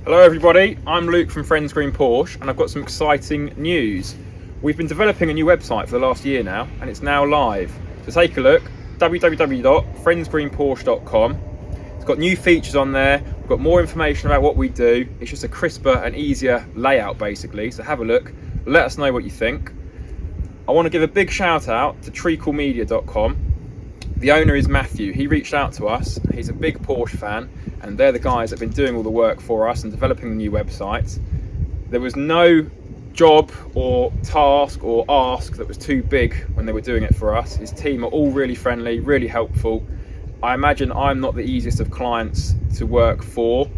Hello everybody, I'm Luke from Friends Green Porsche and I've got some exciting news. We've been developing a new website for the last year now and it's now live. So take a look, www.friendsgreenporsche.com. It's got new features on there, we've got more information about what we do. It's just a crisper and easier layout basically, so have a look, let us know what you think. I want to give a big shout out to treaclemedia.com. The owner is Matthew. He reached out to us. He's a big Porsche fan and they're the guys that have been doing all the work for us and developing the new website. There was no job or task or ask that was too big when they were doing it for us. His team are all really friendly, really helpful. I imagine I'm not the easiest of clients to work for,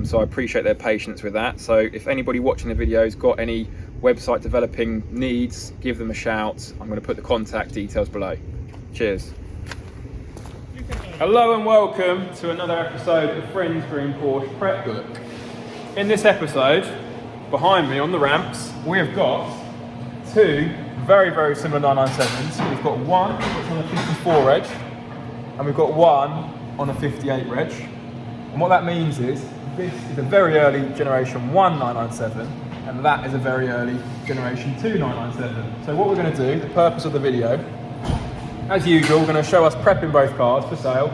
so I appreciate their patience with that. So if anybody watching the video's got any website developing needs, give them a shout. I'm going to put the contact details below. Cheers. Hello and welcome to another episode of Friends Green Porsche Prep Book. In this episode, behind me on the ramps, we have got two very similar 997s. We've got one that's on a 54 reg, and we've got one on a 58 reg. And what that means is, this is a very early Generation 1 997, and that is a very early Generation 2 997. So what we're going to do, the purpose of the video, as usual, we're going to show us prepping both cars for sale,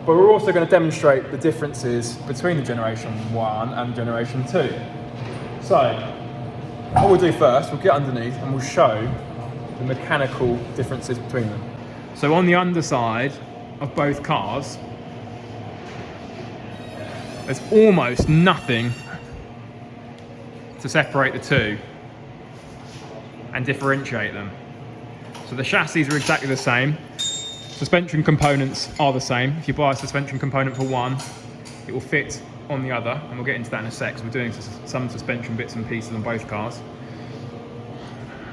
but we're also going to demonstrate the differences between the Generation 1 and Generation 2. So, what we'll do first, we'll get underneath and we'll show the mechanical differences between them. So on the underside of both cars, there's almost nothing to separate the two and differentiate them. So the chassis are exactly the same. Suspension components are the same. If you buy a suspension component for one, it will fit on the other, and we'll get into that in a sec, so we're doing some suspension bits and pieces on both cars.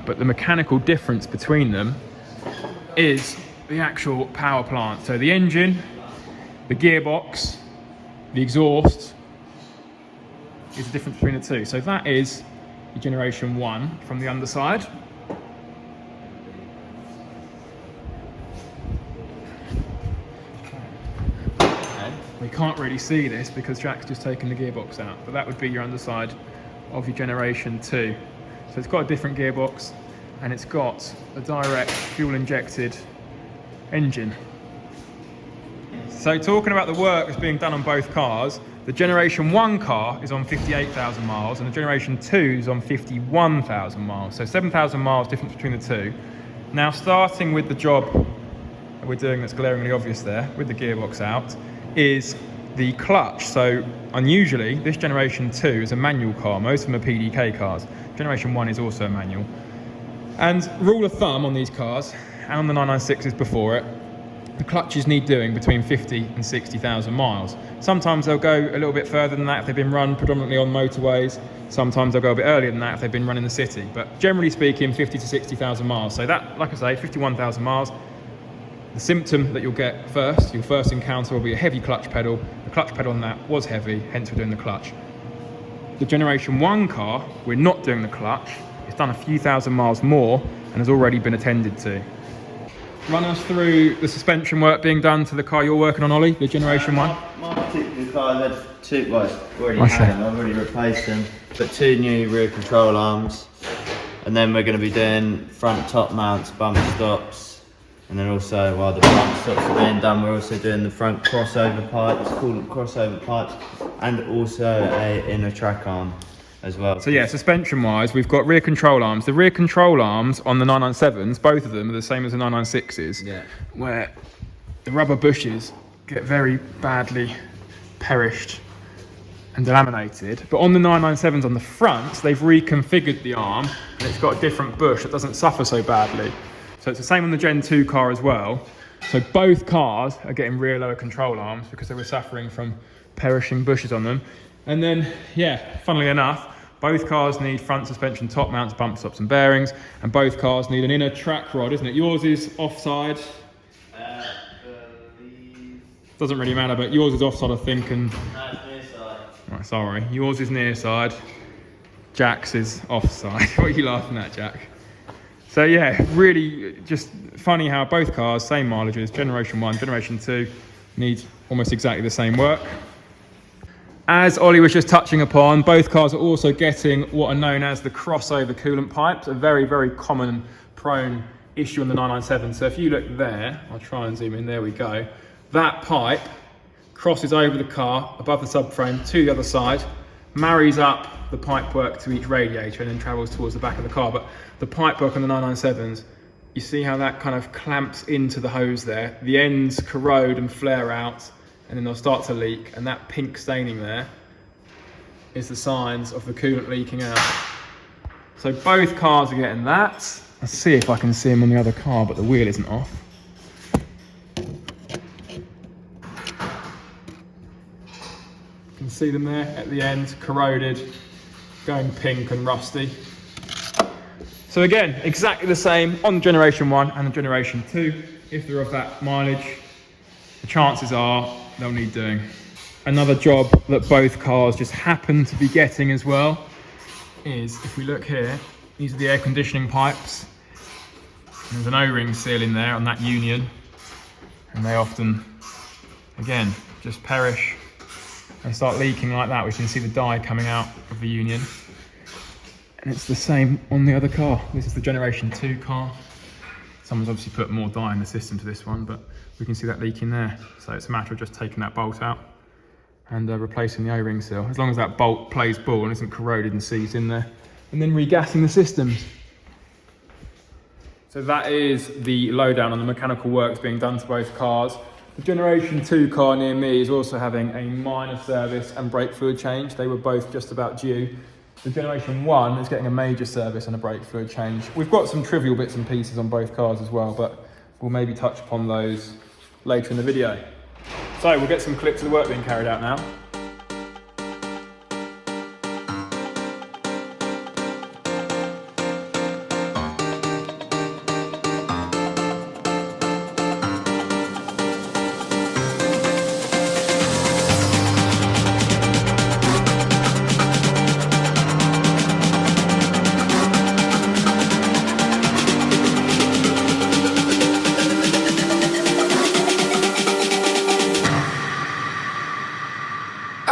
But the mechanical difference between them is the actual power plant. So the engine, the gearbox, the exhaust is the difference between the two. So that is the Generation 1 from the underside. We can't really see this because Jack's just taken the gearbox out, but that would be your underside of your Generation 2. So it's got a different gearbox and it's got a direct fuel injected engine. So talking about the work that's being done on both cars, the Generation 1 car is on 58,000 miles and the Generation 2 is on 51,000 miles. So 7,000 miles difference between the two. Now starting with the job that we're doing that's glaringly obvious there, with the gearbox out, is the clutch. So unusually, this Generation 2 is a manual car. Most of them are PDK cars. Generation 1 is also a manual. And rule of thumb on these cars, and on the 996s before it, the clutches need doing between 50 and 60,000 miles. Sometimes they'll go a little bit further than that if they've been run predominantly on motorways. Sometimes they'll go a bit earlier than that if they've been run in the city. But generally speaking, 50 to 60,000 miles. So that, like I say, 51,000 miles. The symptom that you'll get first, your first encounter will be a heavy clutch pedal. The clutch pedal on that was heavy, hence we're doing the clutch. The Generation 1 car, we're not doing the clutch. It's done a few thousand miles more and has already been attended to. Run us through the suspension work being done to the car you're working on, Ollie, the Generation 1. My particular car had two, well, I've already had them, I've already replaced them, but two new rear control arms. And then we're going to be doing front top mounts, bump stops. And then also, while the bump stops are being done, we're also doing the front crossover pipes, coolant crossover pipes, and also a inner track arm as well. So yeah, suspension wise, we've got rear control arms. The rear control arms on the 997s, both of them are the same as the 996s, yeah, where the rubber bushes get very badly perished and delaminated. But on the 997s on the front, they've reconfigured the arm and it's got a different bush that doesn't suffer so badly. So it's the same on the Gen 2 car as well. So both cars are getting rear lower control arms because they were suffering from perishing bushes on them. And then, yeah, funnily enough, both cars need front suspension top mounts, bump stops and bearings, and both cars need an inner track rod, isn't it? Yours is offside. Doesn't really matter, but yours is offside, I think, and... No, it's near side. Right, sorry. Yours is near side. Jack's is offside. What are you laughing at, Jack? So yeah, really just funny how both cars, same mileages, Generation 1, Generation 2, need almost exactly the same work. As Ollie was just touching upon, both cars are also getting what are known as the crossover coolant pipes, a very, very common prone issue on the 997. So if you look there, I'll try and zoom in, there we go. That pipe crosses over the car above the subframe to the other side, marries up the pipework to each radiator and then travels towards the back of the car. But the pipework on the 997s, you see how that kind of clamps into the hose there. The ends corrode and flare out, and then they'll start to leak, and that pink staining there is the signs of the coolant leaking out. So both cars are getting that. Let's see if I can see them on the other car, but the wheel isn't off. You can see them there at the end, corroded, going pink and rusty. So again, exactly the same on the Generation 1 and the Generation 2. If they're of that mileage, the chances are they'll need doing. Another job that both cars just happen to be getting as well is, if we look here, these are the air conditioning pipes. There's an O-ring seal in there on that union, and they often, again, just perish and start leaking like that. We can see the dye coming out of the union. And it's the same on the other car. This is the Generation 2 car. Someone's obviously put more dye in the system to this one, but we can see that leaking there. So it's a matter of just taking that bolt out and replacing the O-ring seal, as long as that bolt plays ball and isn't corroded and seized in there, and then regassing the systems. So that is the lowdown on the mechanical works being done to both cars. The Generation 2 car near me is also having a minor service and brake fluid change. They were both just about due. The Generation 1 is getting a major service and a brake fluid change. We've got some trivial bits and pieces on both cars as well, but we'll maybe touch upon those later in the video. So we'll get some clips of the work being carried out now.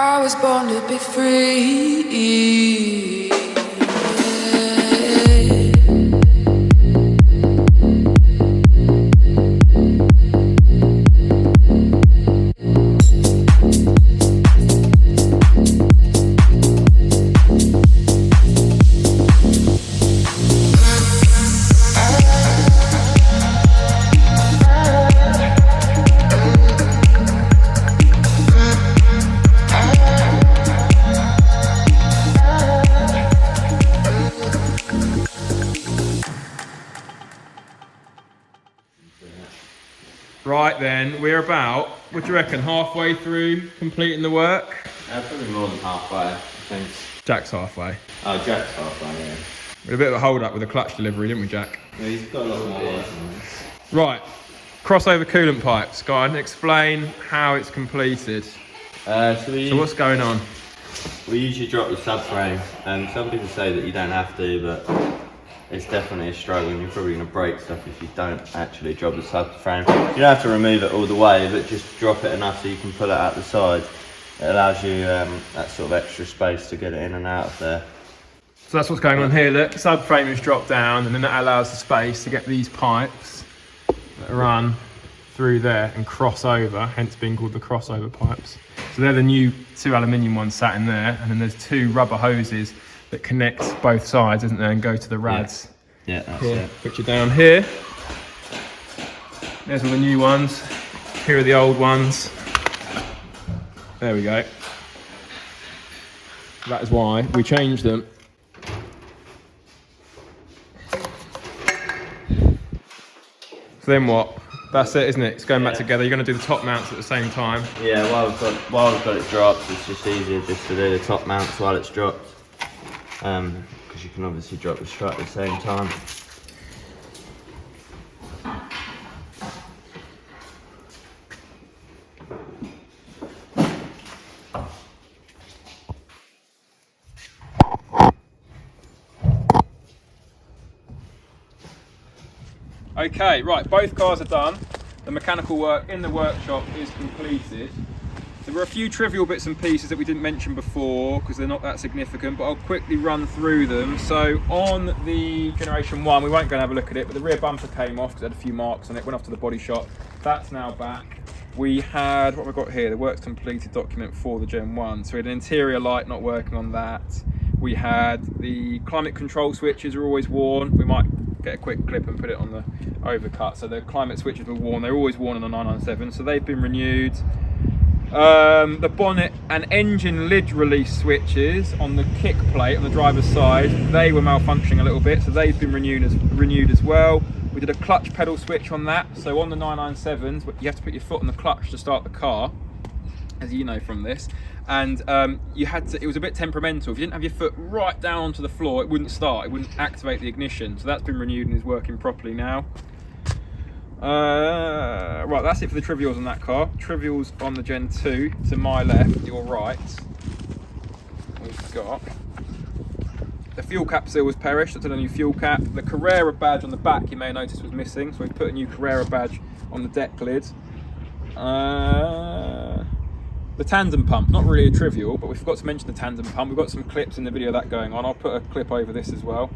I was born to be free. Right then, we're about, what do you reckon, halfway through completing the work? Probably more than halfway, I think. Jack's halfway. Oh, Jack's halfway, yeah. We had a bit of a hold up with the clutch delivery, didn't we, Jack? Yeah, he's got a lot more work on this. Right, crossover coolant pipes. Go on, explain how it's completed. So what's going on? We usually drop the subframe, and some people say that you don't have to, but it's definitely a struggle, and you're probably going to break stuff if you don't actually drop the subframe. You don't have to remove it all the way, but just drop it enough so you can pull it out the side. It allows you that sort of extra space to get it in and out of there. So that's what's going on here. The subframe is dropped down, and then that allows the space to get these pipes that run through there and cross over, hence being called the crossover pipes. So they're the new 2 aluminium ones sat in there, and then there's 2 rubber hoses that connect both sides, isn't there, and go to the rads. Yeah, that's Here, it. put you down here. There's all the new ones. Here are the old ones. There we go. That is why we changed them. So then what? That's it, isn't it? It's going back together. You're going to do the top mounts at the same time. Yeah, while we've got it dropped, it's just easier just to do the top mounts while it's dropped. Because you can obviously drop the strut at the same time. Okay, right, both cars are done. The mechanical work in the workshop is completed. There were a few trivial bits and pieces that we didn't mention before because they're not that significant, but I'll quickly run through them. So on the Generation 1, we won't go and have a look at it, but the rear bumper came off because it had a few marks on it, went off to the body shop. That's now back. We had, what have we got here? The works completed document for the Gen 1. So we had an interior light not working on that. We had the climate control switches are always worn. We might get a quick clip and put it on the overcut. So the climate switches were worn. They're always worn on the 997, so they've been renewed. The bonnet and engine lid release switches on the kick plate on the driver's side, they were malfunctioning a little bit, so they've been renewed as well. We did a clutch pedal switch on that. So on the 997s, you have to put your foot on the clutch to start the car, as you know from this. And you had to, it was a bit temperamental. If you didn't have your foot right down onto the floor, it wouldn't start, it wouldn't activate the ignition. So that's been renewed and is working properly now. Right, that's it for the trivials on that car. Trivials on the Gen 2, to my left, your right. We've got the fuel cap seal was perished, that's a new fuel cap. The Carrera badge on the back you may have noticed was missing, so we've put a new Carrera badge on the deck lid. The tandem pump, not really a trivial, but we forgot to mention the tandem pump. We've got some clips in the video of that going on. I'll put a clip over this as well.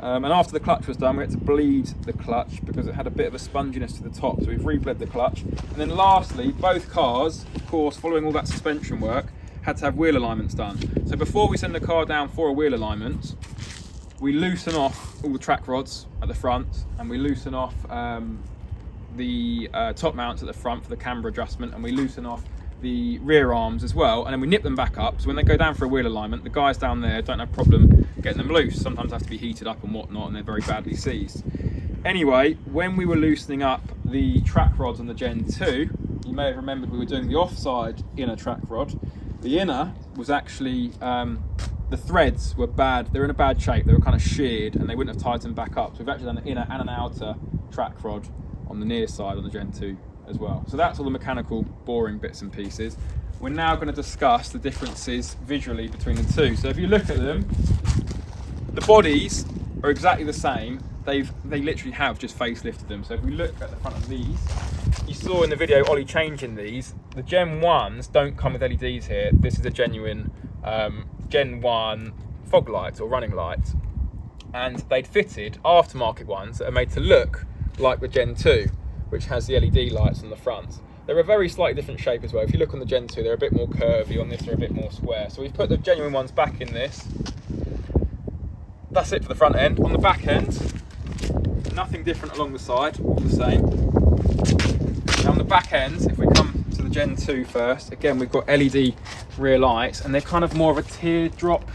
And after the clutch was done, we had to bleed the clutch because it had a bit of a sponginess to the top, so we've re-bled the clutch. And then lastly, both cars, of course, following all that suspension work, had to have wheel alignments done. So before we send the car down for a wheel alignment, we loosen off all the track rods at the front, and we loosen off the top mounts at the front for the camber adjustment, and we loosen off the rear arms as well, and then we nip them back up, so when they go down for a wheel alignment, the guys down there don't have a problem getting them loose. Sometimes they have to be heated up and whatnot, and they're very badly seized. Anyway, when we were loosening up the track rods on the Gen 2, you may have remembered we were doing the offside inner track rod. The inner was actually, the threads were bad, they were in a bad shape, they were kind of sheared and they wouldn't have tightened back up. So we've actually done an inner and an outer track rod on the near side on the Gen 2 as well. So that's all the mechanical boring bits and pieces. We're now going to discuss the differences visually between the two. So if you look at them, the bodies are exactly the same. They literally have just facelifted them. So if we look at the front of these, you saw in the video Ollie changing these. The Gen 1s don't come with LEDs here. This is a genuine Gen 1 fog light or running light. And they'd fitted aftermarket ones that are made to look like the Gen 2, which has the LED lights on the front. They're a very slightly different shape as well. If you look on the Gen 2, they're a bit more curvy. On this, they're a bit more square. So we've put the genuine ones back in this. That's it for the front end. On the back end, nothing different along the side, all the same. Now on the back end, if we come to the Gen 2 first, again, we've got LED rear lights, and they're kind of more of a teardrop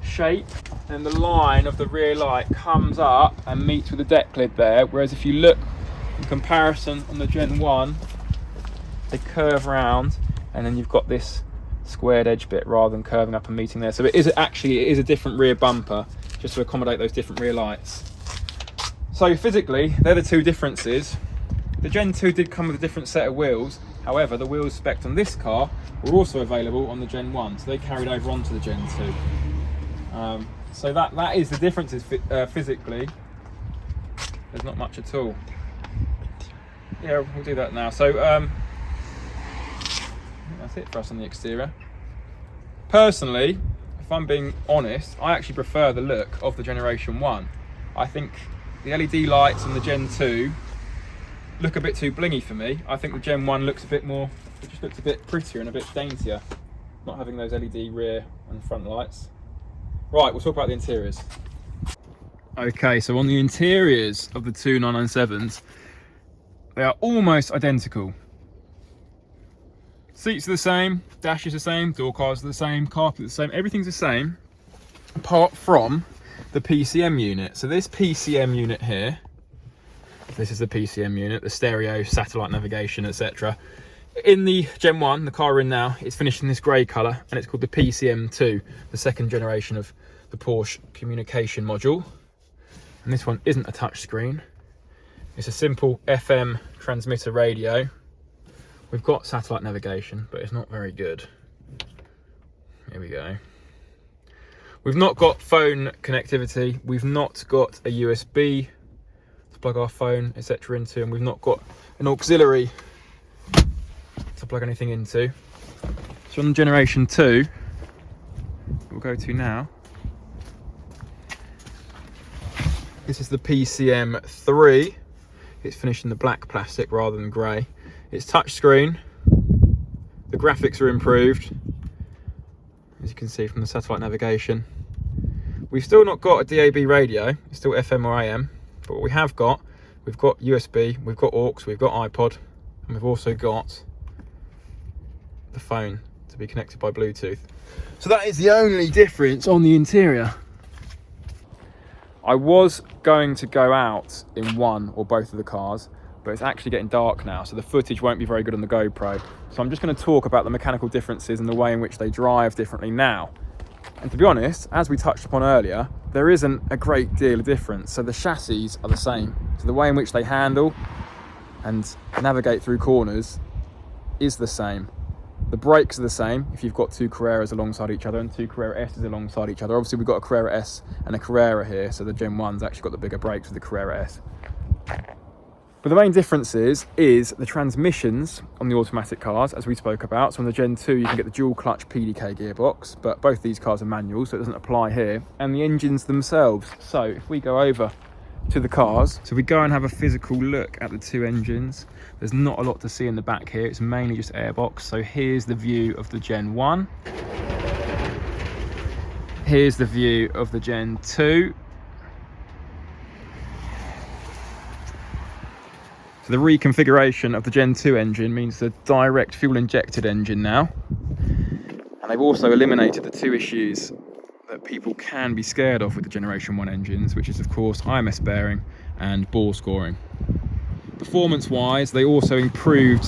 shape, and the line of the rear light comes up and meets with the deck lid there, whereas if you look in comparison on the Gen 1, they curve round, and then you've got this squared edge bit rather than curving up and meeting there. So it is a different rear bumper just to accommodate those different rear lights. So physically, they're the two differences. The Gen 2 did come with a different set of wheels. However, the wheels spec'd on this car were also available on the Gen 1, so they carried over onto the Gen 2. So that is the differences physically. There's not much at all. Yeah, we'll do that now. So that's it for us on the exterior. Personally, if I'm being honest, I actually prefer the look of the Generation 1. I think the LED lights on the Gen 2 look a bit too blingy for me. I think the Gen 1 looks a bit more, it just looks a bit prettier and a bit daintier, not having those LED rear and front lights. Right, we'll talk about the interiors. Okay, so on the interiors of the two 997s, they are almost identical. Seats are the same, dash is the same, door cars are the same, carpet is the same, everything's the same, apart from the PCM unit. So this PCM unit here, this is the PCM unit, the stereo, satellite navigation, etc. In the Gen 1, the car we're in now, it's finished in this grey colour, and it's called the PCM2, the second generation of the Porsche communication module. And this one isn't a touchscreen. It's a simple FM transmitter radio. We've got satellite navigation, but it's not very good. Here we go. We've not got phone connectivity. We've not got a USB to plug our phone, etc. into, and we've not got an auxiliary to plug anything into. So on Generation 2, we'll go to now. This is the PCM3. It's finished in the black plastic rather than grey. It's touchscreen. The graphics are improved, as you can see from the satellite navigation. We've still not got a DAB radio. It's still FM or AM. But what we have got, we've got USB, we've got aux, we've got iPod, and we've also got the phone to be connected by Bluetooth. So that is the only difference on the interior. I was going to go out in one or both of the cars, but it's actually getting dark now, so the footage won't be very good on the GoPro. So I'm just going to talk about the mechanical differences and the way in which they drive differently now. And to be honest, as we touched upon earlier, there isn't a great deal of difference. So the chassis are the same. So the way in which they handle and navigate through corners is the same. The brakes are the same if you've got two Carreras alongside each other and two Carrera S's alongside each other. Obviously we've got a Carrera S and a Carrera here, so the Gen 1's actually got the bigger brakes with the Carrera S. But the main difference is the transmissions on the automatic cars, as we spoke about. So on the Gen 2 you can get the dual clutch PDK gearbox, but both these cars are manual, so it doesn't apply here. And the engines themselves. So if we go over to the cars, so we go and have a physical look at the two engines. There's not a lot to see in the back here, it's mainly just airbox. So here's the view of the Gen 1. Here's the view of the Gen 2. So the reconfiguration of the Gen 2 engine means the direct fuel injected engine now. And they've also eliminated the two issues that people can be scared of with the Generation 1 engines, which is of course IMS bearing and bore scoring. Performance wise, they also improved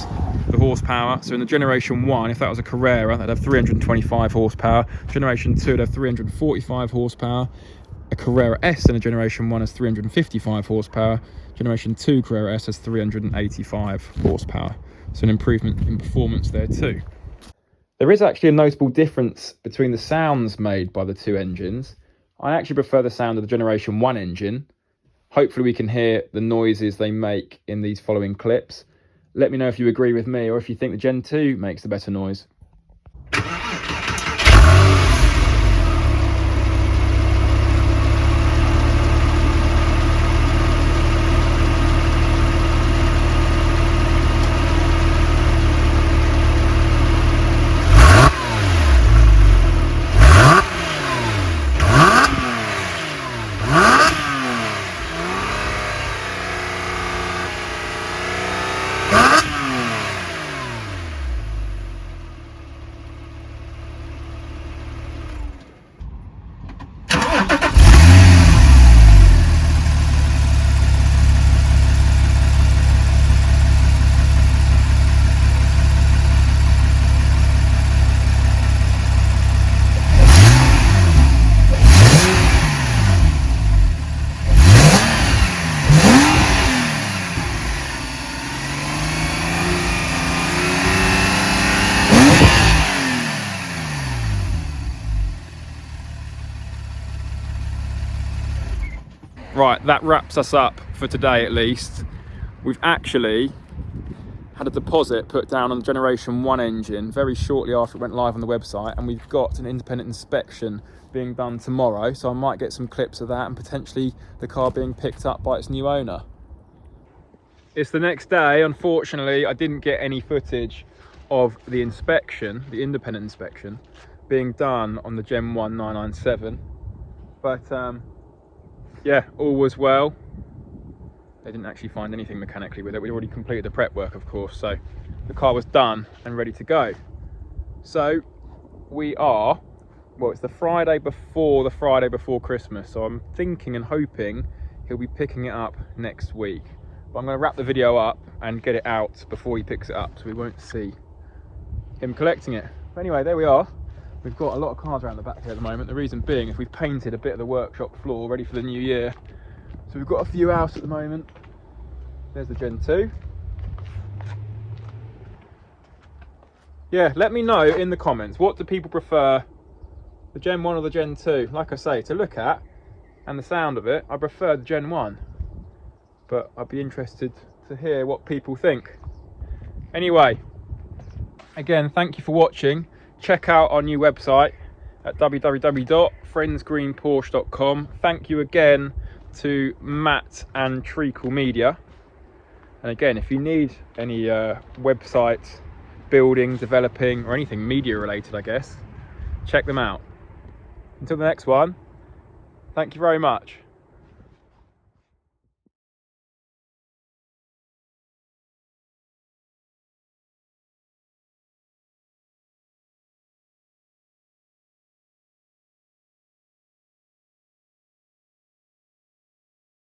the horsepower. So in the Generation 1, if that was a Carrera, that'd have 325 horsepower. Generation 2 would have 345 horsepower. A Carrera S in a Generation 1 has 355 horsepower. Generation 2 Carrera S has 385 horsepower. So an improvement in performance there too. There is actually a notable difference between the sounds made by the two engines. I actually prefer the sound of the Generation 1 engine. Hopefully we can hear the noises they make in these following clips. Let me know if you agree with me or if you think the Gen 2 makes the better noise. Right, that wraps us up for today at least. We've actually had a deposit put down on the Generation 1 engine very shortly after it went live on the website, and we've got an independent inspection being done tomorrow, so I might get some clips of that and potentially the car being picked up by its new owner. It's the next day. Unfortunately, I didn't get any footage of the inspection, the independent inspection, being done on the Gen 1 997, but yeah, all was well. They didn't actually find anything mechanically with it. We'd already completed the prep work, of course, so the car was done and ready to go. So we are, well, it's the Friday before Christmas, so I'm thinking and hoping he'll be picking it up next week. But I'm going to wrap the video up and get it out before he picks it up, so we won't see him collecting it. But anyway, there we are. We've got a lot of cars around the back here at the moment. The reason being is we've painted a bit of the workshop floor ready for the new year. So we've got a few out at the moment. There's the Gen 2. Yeah, let me know in the comments, what do people prefer, the Gen 1 or the Gen 2? Like I say, to look at and the sound of it, I prefer the Gen 1. But I'd be interested to hear what people think. Anyway, again, thank you for watching. check out our new website at www.friendsgreenporsche.com. Thank you again to Matt and Treacle Media. And again, if you need any websites, building, developing, or anything media related, I guess, check them out. Until the next one, thank you very much.